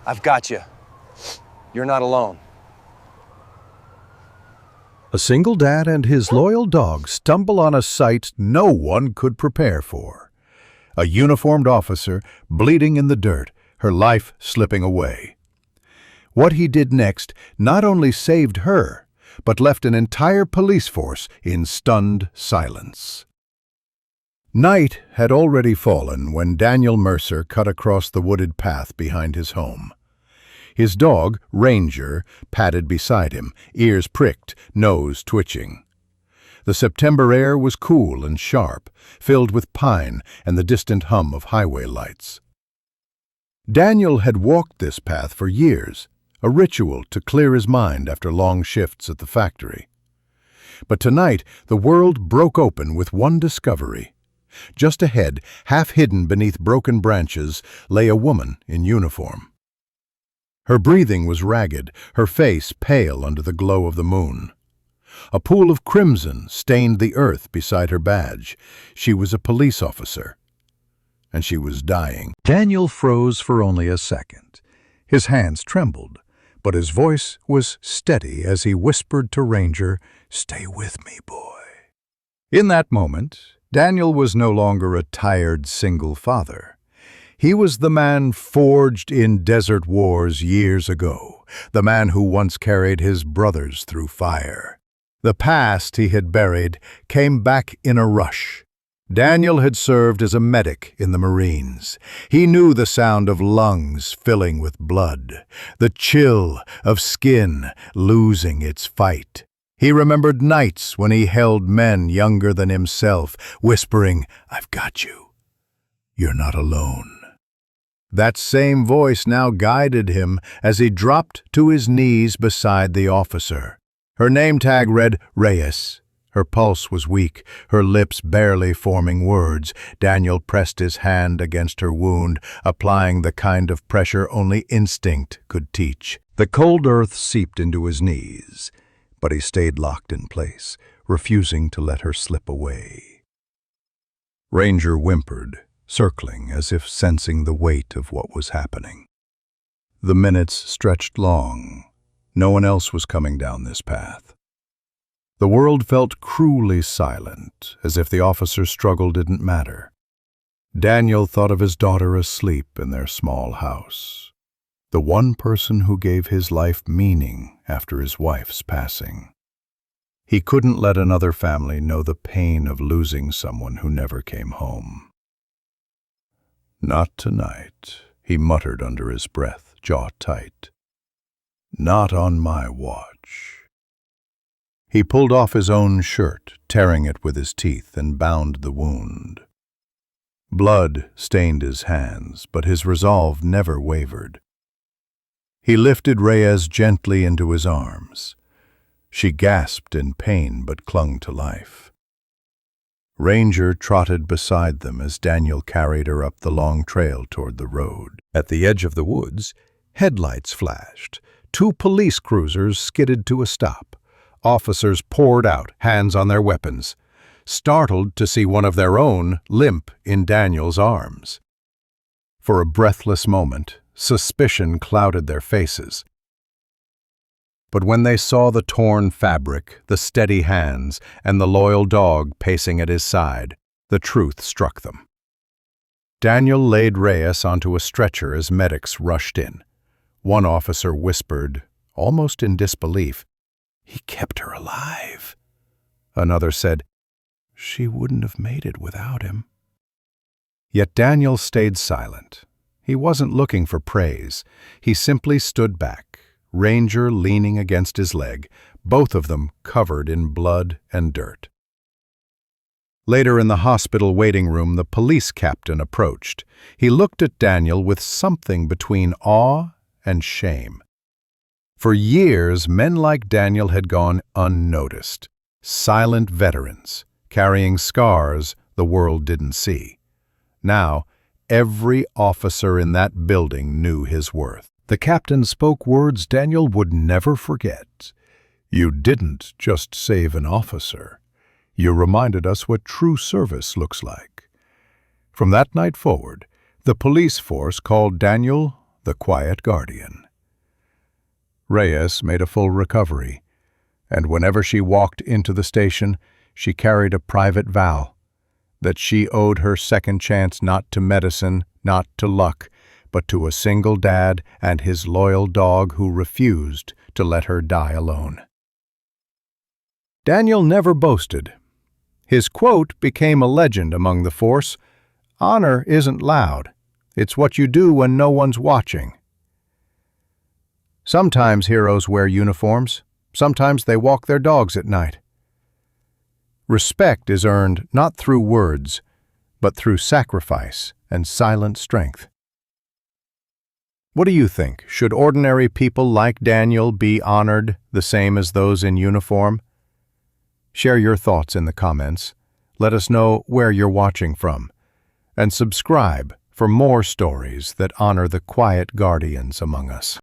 I've got you. You're not alone. A single dad and his loyal dog stumble on a sight no one could prepare for. A uniformed officer bleeding in the dirt, her life slipping away. What he did next not only saved her, but left an entire police force in stunned silence. Night had already fallen when Daniel Mercer cut across the wooded path behind his home. His dog, Ranger, padded beside him, ears pricked, nose twitching. The September air was cool and sharp, filled with pine and the distant hum of highway lights. Daniel had walked this path for years, a ritual to clear his mind after long shifts at the factory. But tonight, the world broke open with one discovery. Just ahead, half hidden beneath broken branches, lay a woman in uniform. Her breathing was ragged, her face pale under the glow of the moon. A pool of crimson stained the earth beside her badge. She was a police officer, and she was dying. Daniel froze for only a second. His hands trembled, but his voice was steady as he whispered to Ranger, "Stay with me, boy." In that moment, Daniel was no longer a tired single father. He was the man forged in desert wars years ago, the man who once carried his brothers through fire. The past he had buried came back in a rush. Daniel had served as a medic in the Marines. He knew the sound of lungs filling with blood, the chill of skin losing its fight. He remembered nights when he held men younger than himself, whispering, "I've got you. You're not alone." That same voice now guided him as he dropped to his knees beside the officer. Her name tag read Reyes. Her pulse was weak, her lips barely forming words. Daniel pressed his hand against her wound, applying the kind of pressure only instinct could teach. The cold earth seeped into his knees, but he stayed locked in place, refusing to let her slip away. Ranger whimpered, circling as if sensing the weight of what was happening. The minutes stretched long. No one else was coming down this path. The world felt cruelly silent, as if the officer's struggle didn't matter. Daniel thought of his daughter asleep in their small house, the one person who gave his life meaning after his wife's passing. He couldn't let another family know the pain of losing someone who never came home. "Not tonight," he muttered under his breath, jaw tight. "Not on my watch." He pulled off his own shirt, tearing it with his teeth, and bound the wound. Blood stained his hands, but his resolve never wavered. He lifted Reyes gently into his arms. She gasped in pain but clung to life. Ranger trotted beside them as Daniel carried her up the long trail toward the road. At the edge of the woods, headlights flashed. 2 police cruisers skidded to a stop. Officers poured out, hands on their weapons, startled to see one of their own limp in Daniel's arms. For a breathless moment, suspicion clouded their faces. But when they saw the torn fabric, the steady hands, and the loyal dog pacing at his side, the truth struck them. Daniel laid Reyes onto a stretcher as medics rushed in. One officer whispered, almost in disbelief, "He kept her alive." Another said, "She wouldn't have made it without him." Yet Daniel stayed silent. He wasn't looking for praise. He simply stood back, Ranger leaning against his leg, both of them covered in blood and dirt. Later in the hospital waiting room, the police captain approached. He looked at Daniel with something between awe and shame. For years, men like Daniel had gone unnoticed, silent veterans, carrying scars the world didn't see. Now, every officer in that building knew his worth. The captain spoke words Daniel would never forget. "You didn't just save an officer. You reminded us what true service looks like." From that night forward, the police force called Daniel the quiet guardian. Reyes made a full recovery, and whenever she walked into the station, she carried a private vow that she owed her second chance not to medicine, not to luck, but to a single dad and his loyal dog who refused to let her die alone. Daniel never boasted. His quote became a legend among the force: "Honor isn't loud. It's what you do when no one's watching." Sometimes heroes wear uniforms. Sometimes they walk their dogs at night. Respect is earned not through words, but through sacrifice and silent strength. What do you think? Should ordinary people like Daniel be honored the same as those in uniform? Share your thoughts in the comments. Let us know where you're watching from. And subscribe for more stories that honor the quiet guardians among us.